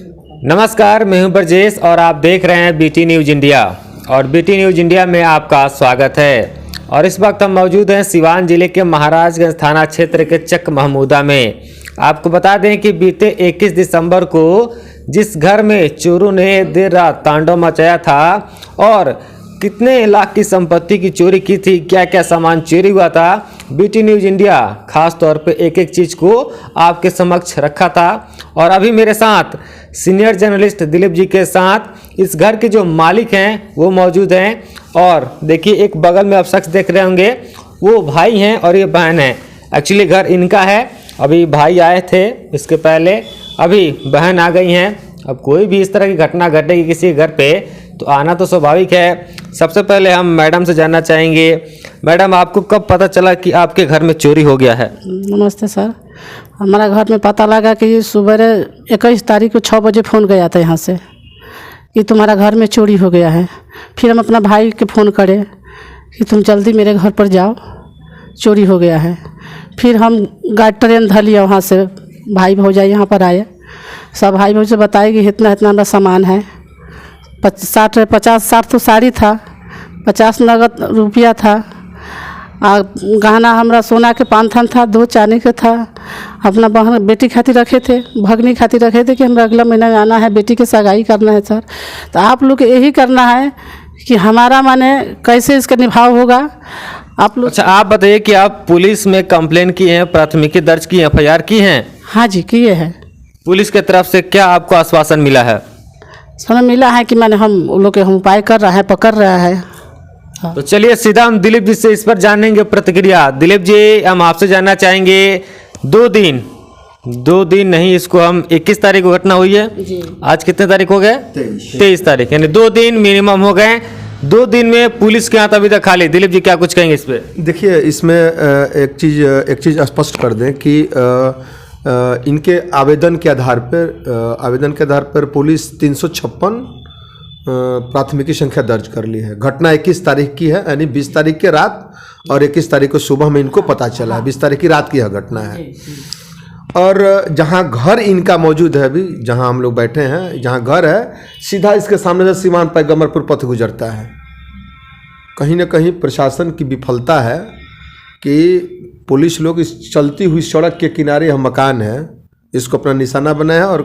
नमस्कार, मैं हूं ब्रजेश और आप देख रहे हैं बीटी न्यूज इंडिया। और बीटी न्यूज इंडिया में आपका स्वागत है। और इस वक्त हम मौजूद हैं सिवान जिले के महाराजगंज थाना क्षेत्र के चक महमूदा में। आपको बता दें कि बीते 21 दिसंबर को जिस घर में चोरों ने देर रात तांडव मचाया था और कितने लाख की संपत्ति की चोरी की थी, क्या क्या सामान चोरी हुआ था, बीटी न्यूज इंडिया खास तौर पे एक एक चीज़ को आपके समक्ष रखा था। और अभी मेरे साथ सीनियर जर्नलिस्ट दिलीप जी के साथ इस घर के जो मालिक हैं वो मौजूद हैं। और देखिए, एक बगल में आप शख्स देख रहे होंगे, वो भाई हैं और ये बहन है। एक्चुअली घर इनका है। अभी भाई आए थे इसके पहले, अभी बहन आ गई हैं। अब कोई भी इस तरह की घटना घटेगी किसी घर पे तो आना तो स्वाभाविक है। सबसे पहले हम मैडम से जानना चाहेंगे, मैडम आपको कब पता चला कि आपके घर में चोरी हो गया है? नमस्ते सर, हमारा घर में पता लगा कि सुबह 21 तारीख को 6 बजे फ़ोन गया था यहाँ से कि तुम्हारा घर में चोरी हो गया है। फिर हम अपना भाई के फ़ोन करे कि तुम जल्दी मेरे घर पर जाओ, चोरी हो गया है। फिर हम गाड़ी ट्रेन धर लिया, वहाँ से भाई भौजाई यहाँ पर आए। सब भाई भौजाई से बताए कि इतना इतना हमारा सामान है। 50-60 तो साड़ी था, 50 नगद रुपया था। गहना हमारा सोना के पानथन था, 2 चांदी के था। अपना बहन बेटी खातिर रखे थे, भगनी खातिर रखे थे कि हमरा अगला महीना में आना है, बेटी के सगाई करना है सर। तो आप लोग यही करना है कि हमारा माने कैसे इसका निभाव होगा आप लोग। अच्छा, आप बताइए कि आप पुलिस में कंप्लेन की हैं, प्राथमिकी दर्ज की, FIR की हैं? हाँ जी, किए हैं। पुलिस की तरफ से क्या आपको आश्वासन मिला है? समय मिला है कि मैंने हम लोग के हम उपाय कर रहा है, पकड़ रहा है। हाँ। तो चलिए सीधा हम दिलीप जी से इस पर जानेंगे प्रतिक्रिया। दिलीप जी, हम आपसे जानना चाहेंगे, 2 दिन नहीं, इसको हम 21 तारीख को घटना हुई है जी। आज कितने तारीख हो गए? 23 तारीख, यानी 2 दिन मिनिमम हो गए। 2 दिन में पुलिस के हाथ अभी तक खाली। दिलीप जी क्या कुछ कहेंगे इस पे? देखिए, इसमें एक चीज़ स्पष्ट कर दें कि इनके आवेदन के आधार पर पुलिस 356 प्राथमिकी संख्या दर्ज कर ली है। घटना 21 तारीख की है, यानी 20 तारीख के रात और 21 तारीख को सुबह में इनको पता चला है। 20 तारीख की रात की यह घटना है। और जहां घर इनका मौजूद है, अभी जहां हम लोग बैठे हैं, जहां घर है, सीधा इसके सामने से सीवान पैगम्बरपुर पथ गुजरता है। कहीं ना कहीं प्रशासन की विफलता है कि पुलिस लोग इस चलती हुई सड़क के किनारे यह मकान है, इसको अपना निशाना बनाया और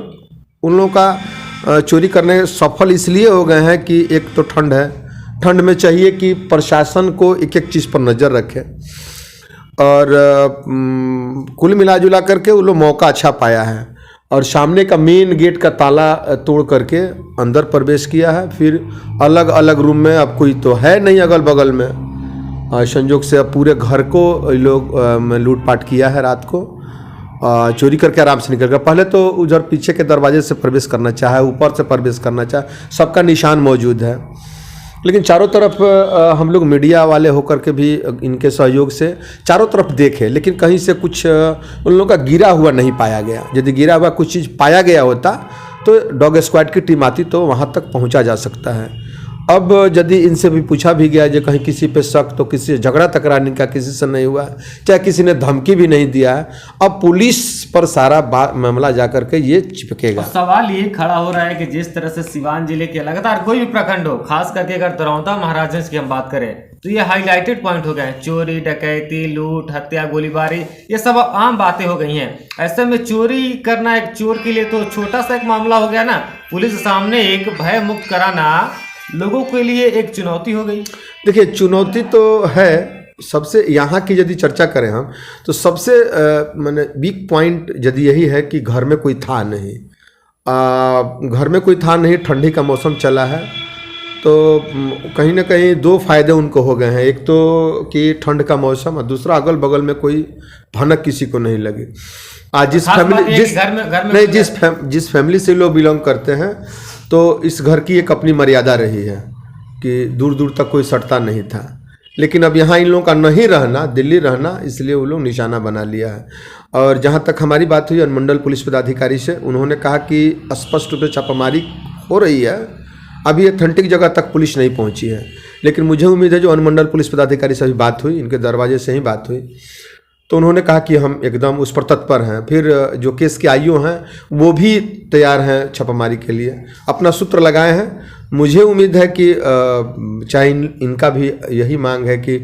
उन लोगों का चोरी करने सफल इसलिए हो गए हैं कि एक तो ठंड है, ठंड में चाहिए कि प्रशासन को एक एक चीज़ पर नज़र रखे। और कुल मिला जुला करके वो लोग मौका अच्छा पाया है और सामने का मेन गेट का ताला तोड़ करके अंदर प्रवेश किया है। फिर अलग अलग रूम में, अब कोई तो है नहीं अगल बगल में, संयोग से अब पूरे घर को लोग लूटपाट किया है। रात को चोरी करके आराम से निकल गया। पहले तो उधर पीछे के दरवाजे से प्रवेश करना चाहे, ऊपर से प्रवेश करना चाहे, सबका निशान मौजूद है। लेकिन चारों तरफ हम लोग मीडिया वाले होकर के भी इनके सहयोग से चारों तरफ देखे, लेकिन कहीं से कुछ उन लोगों का गिरा हुआ नहीं पाया गया। यदि गिरा हुआ कुछ चीज़ पाया गया होता तो डॉग स्क्वाड की टीम आती तो वहाँ तक पहुँचा जा सकता है। अब यदि इनसे भी पूछा भी गया जो कहीं किसी पे शक, तो किसी से झगड़ा तकरार इनका किसी से नहीं हुआ है, चाहे किसी ने धमकी भी नहीं दिया है। अब पुलिस पर सारा मामला जाकर के ये चिपकेगा। सवाल ये खड़ा हो रहा है कि जिस तरह से सिवान जिले के लगातार कोई भी प्रखंड हो, खास करके अगर दरौंदा महाराजगंज की हम बात करें तो ये हाईलाइटेड पॉइंट हो गए। चोरी, डकैती, लूट, हत्या, गोलीबारी, ये सब आम बातें हो गई हैं। ऐसे में चोरी करना एक चोर के लिए तो छोटा सा एक मामला हो गया ना। पुलिस सामने एक भय मुक्त कराना लोगों के लिए एक चुनौती हो गई। देखिए, चुनौती तो है। सबसे यहाँ की यदि चर्चा करें हम तो सबसे माने वीक पॉइंट यदि यही है कि घर में कोई था नहीं। घर में कोई था नहीं, ठंडी का मौसम चला है, तो कहीं ना कहीं 2 फायदे उनको हो गए हैं। एक तो कि ठंड का मौसम और दूसरा अगल बगल में कोई भनक किसी को नहीं लगी। आज जिस फैमिली से लोग बिलोंग करते हैं तो इस घर की एक अपनी मर्यादा रही है कि दूर दूर तक कोई सटता नहीं था। लेकिन अब यहाँ इन लोगों का नहीं रहना, दिल्ली रहना, इसलिए वो लोग निशाना बना लिया है। और जहाँ तक हमारी बात हुई अनुमंडल पुलिस पदाधिकारी से, उन्होंने कहा कि स्पष्ट रूप से छापामारी हो रही है, अभी अथेंटिक जगह तक पुलिस नहीं पहुँची है। लेकिन मुझे उम्मीद है जो अनुमंडल पुलिस पदाधिकारी से भी बात हुई, इनके दरवाजे से ही बात हुई, तो उन्होंने कहा कि हम एकदम उस पर तत्पर हैं। फिर जो केस के आईओ हैं वो भी तैयार हैं छापामारी के लिए, अपना सूत्र लगाए हैं। मुझे उम्मीद है कि चाहे इनका भी यही मांग है कि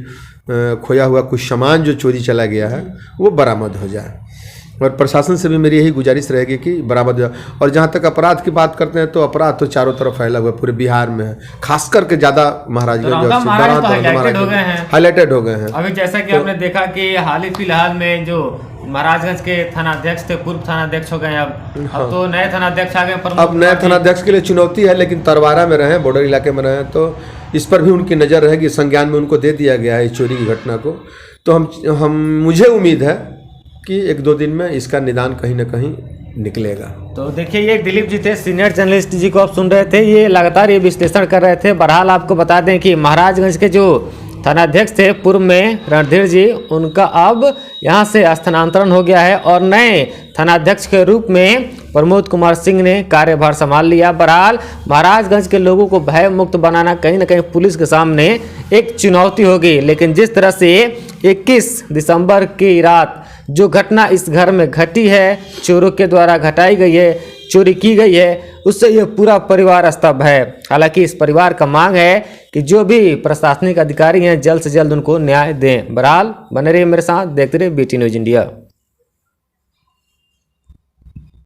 खोया हुआ कुछ सामान जो चोरी चला गया है वो बरामद हो जाए, और प्रशासन से भी मेरी यही गुजारिश रहेगी कि बरामद हो। और जहाँ तक अपराध की बात करते हैं तो अपराध तो चारों तरफ फैला हुआ है, पूरे बिहार में है, खास करके ज़्यादा महाराजगंज हाईलाइटेड हो गए हैं। अभी जैसा कि आपने देखा कि हाल ही फिलहाल में जो महाराजगंज के थानाध्यक्ष थे, पूर्व थानाध्यक्ष हो गए, अब तो नए थानाध्यक्ष आ गए। अब नए थानाध्यक्ष के लिए चुनौती है, लेकिन तरवारा में रहे, बॉर्डर इलाके में रहे, तो इस पर भी उनकी नज़र रहेगी। संज्ञान में उनको दे दिया गया है इस चोरी की घटना को। तो हम मुझे उम्मीद है कि 1-2 दिन में इसका निदान कहीं ना कहीं निकलेगा। तो देखिए, ये दिलीप जी थे, सीनियर जर्नलिस्ट जी को आप सुन रहे थे, ये लगातार ये विश्लेषण कर रहे थे। बहरहाल आपको बता दें कि महाराजगंज के जो थानाध्यक्ष थे पूर्व में रणधीर जी, उनका अब यहाँ से स्थानांतरण हो गया है और नए थानाध्यक्ष के रूप में प्रमोद कुमार सिंह ने कार्यभार संभाल लिया। बहरहाल महाराजगंज के लोगों को भय मुक्त बनाना कहीं ना कहीं पुलिस के सामने एक चुनौती होगी। लेकिन जिस तरह से 21 दिसंबर की रात जो घटना इस घर में घटी है, चोरों के द्वारा घटाई गई है, चोरी की गई है, उससे ये पूरा परिवार स्तब्ध है। हालांकि इस परिवार का मांग है कि जो भी प्रशासनिक अधिकारी हैं जल्द से जल्द उनको न्याय दें। बहरहाल बने रहिए मेरे साथ, देखते रहिए BT न्यूज़ इंडिया।